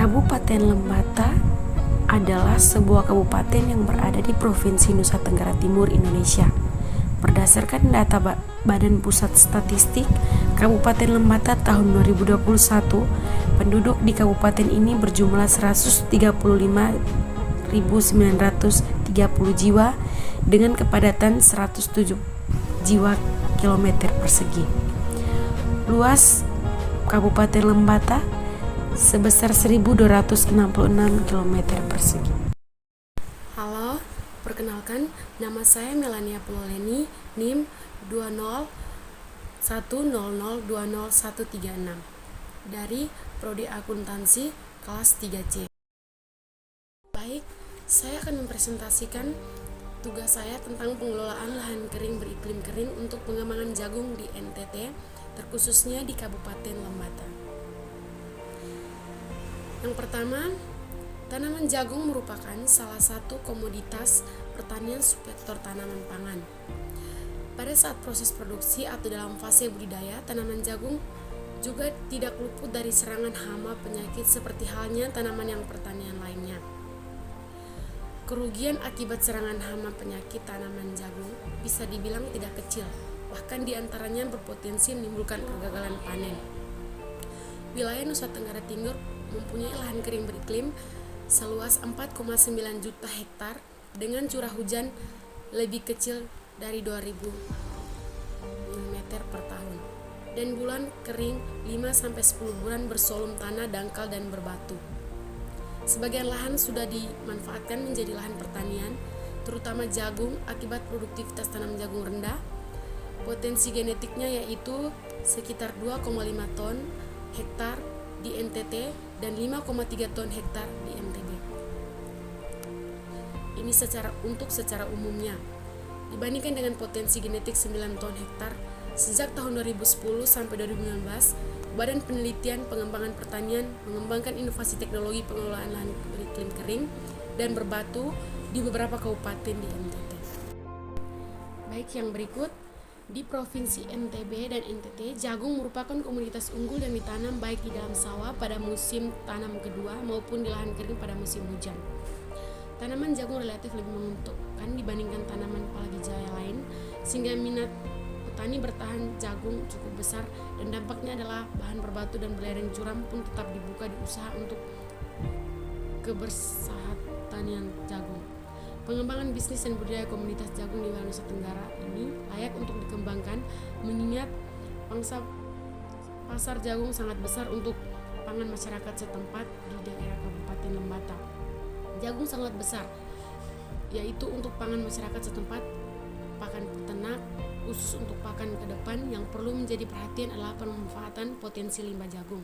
Kabupaten Lembata adalah sebuah kabupaten yang berada di Provinsi Nusa Tenggara Timur, Indonesia. Berdasarkan data Badan Pusat Statistik, Kabupaten Lembata tahun 2021, penduduk di kabupaten ini berjumlah 135.930 jiwa dengan kepadatan 107 jiwa kilometer persegi. Luas Kabupaten Lembata sebesar 1.266 km persegi. Halo, perkenalkan, nama saya Melania Puloleni, NIM 20100200136 dari Prodi Akuntansi kelas 3C. Baik, saya akan mempresentasikan tugas saya tentang pengelolaan lahan kering beriklim kering untuk pengembangan jagung di NTT, terkhususnya di Kabupaten Lembata. Yang pertama, tanaman jagung merupakan salah satu komoditas pertanian subsektor tanaman pangan. Pada saat proses produksi atau dalam fase budidaya, tanaman jagung juga tidak luput dari serangan hama penyakit seperti halnya tanaman yang pertanian lainnya. Kerugian akibat serangan hama penyakit tanaman jagung bisa dibilang tidak kecil, bahkan diantaranya berpotensi menimbulkan kegagalan panen. Wilayah Nusa Tenggara Timur mempunyai lahan kering beriklim seluas 4,9 juta hektar dengan curah hujan lebih kecil dari 2.000 mm per tahun dan bulan kering 5-10 bulan bersolum tanah dangkal dan berbatu. Sebagian lahan sudah dimanfaatkan menjadi lahan pertanian, terutama jagung akibat produktivitas tanam jagung rendah. Potensi genetiknya yaitu sekitar 2,5 ton hektar di NTT dan 5,3 ton hektar di NTB. Ini secara umumnya. Dibandingkan dengan potensi genetik 9 ton hektar sejak tahun 2010 sampai 2019, Badan Penelitian Pengembangan Pertanian mengembangkan inovasi teknologi pengelolaan lahan beriklim kering dan berbatu di beberapa kabupaten di NTT. Baik, yang berikut. Di Provinsi NTB dan NTT, jagung merupakan komoditas unggul yang ditanam baik di dalam sawah pada musim tanam kedua maupun di lahan kering pada musim hujan. Tanaman jagung relatif lebih menguntungkan dibandingkan tanaman palawija lain, sehingga minat petani bertahan jagung cukup besar dan dampaknya adalah bahan berbatu dan belereng curam pun tetap dibuka di usaha untuk kebersahtanian jagung. Pengembangan bisnis dan budaya komunitas jagung di wilayah Nusa Tenggara ini layak untuk dikembangkan mengingat pangsa pasar jagung sangat besar untuk pangan masyarakat setempat di daerah Kabupaten Lembata. Jagung sangat besar, yaitu untuk pangan masyarakat setempat, pakan peternak, khusus untuk pakan ke depan. Yang perlu menjadi perhatian adalah pemanfaatan potensi limbah jagung.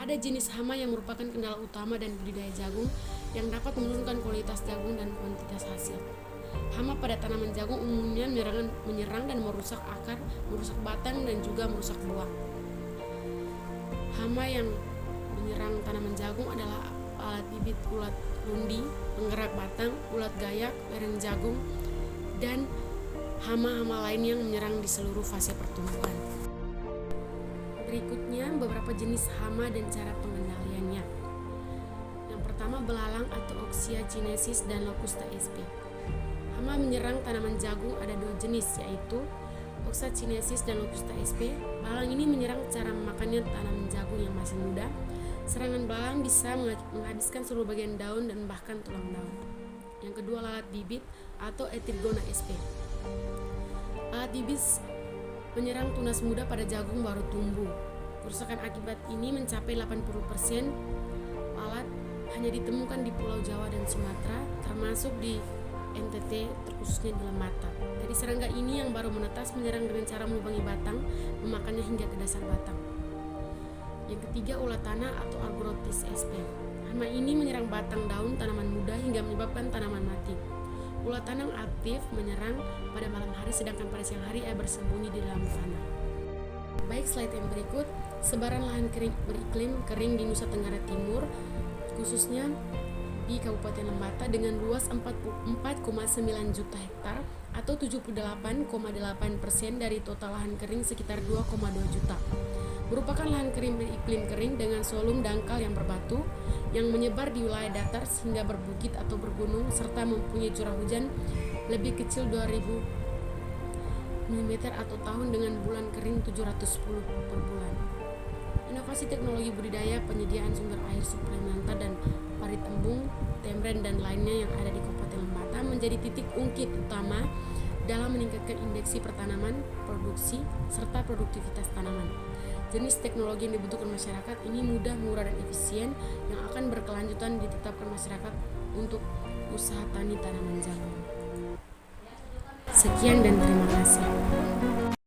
Ada jenis hama yang merupakan kendala utama dan budidaya jagung yang dapat menurunkan kualitas jagung dan kuantitas hasil. Hama pada tanaman jagung umumnya menyerang dan merusak akar, merusak batang dan juga merusak buah. Hama yang menyerang tanaman jagung adalah alat bibit ulat lundi, penggerak batang, ulat gayak, lereng jagung, dan hama-hama lain yang menyerang di seluruh fase pertumbuhan. Berikutnya beberapa jenis hama dan cara pengendaliannya. Yang pertama, belalang atau Oxia chinesis dan Locusta sp. Hama menyerang tanaman jagung ada dua jenis, yaitu Oxia chinesis dan Locusta sp. Belalang ini menyerang cara memakannya tanaman jagung yang masih muda. Serangan belalang bisa menghabiskan seluruh bagian daun dan bahkan tulang daun. Yang kedua, lalat bibit atau Etrigona sp. Lalat bibit menyerang tunas muda pada jagung baru tumbuh. Kerusakan akibat ini mencapai 80%. Lalat hanya ditemukan di Pulau Jawa dan Sumatera, termasuk di NTT, terkhususnya di Lembata. Dari serangga ini yang baru menetas menyerang dengan cara melubangi batang, memakannya hingga ke dasar batang. Yang ketiga, ulat tanah atau Arboroctis sp. Hama ini menyerang batang daun tanaman muda hingga menyebabkan tanaman mati. Ulat tanah aktif menyerang pada malam hari, sedangkan pada siang hari ia bersembunyi di dalam tanah. Baik, slide yang berikut, sebaran lahan kering beriklim kering di Nusa Tenggara Timur, khususnya di Kabupaten Lembata dengan luas 4,9 juta hektar atau 78,8% dari total lahan kering sekitar 2,2 juta. Merupakan lahan kering beriklim kering dengan solum dangkal yang berbatu yang menyebar di wilayah datar sehingga berbukit atau bergunung serta mempunyai curah hujan lebih kecil 2000 mm atau tahun dengan bulan kering 710 per bulan. Inovasi teknologi budidaya, penyediaan sumber air suplementar dan parit embung, temren dan lainnya yang ada di Kabupaten Lembata menjadi titik ungkit utama dalam meningkatkan indeksi pertanaman, produksi, serta produktivitas tanaman. Jenis teknologi yang dibutuhkan masyarakat ini mudah, murah, dan efisien yang akan berkelanjutan ditetapkan masyarakat untuk usaha tani tanaman jagung. Sekian dan terima kasih.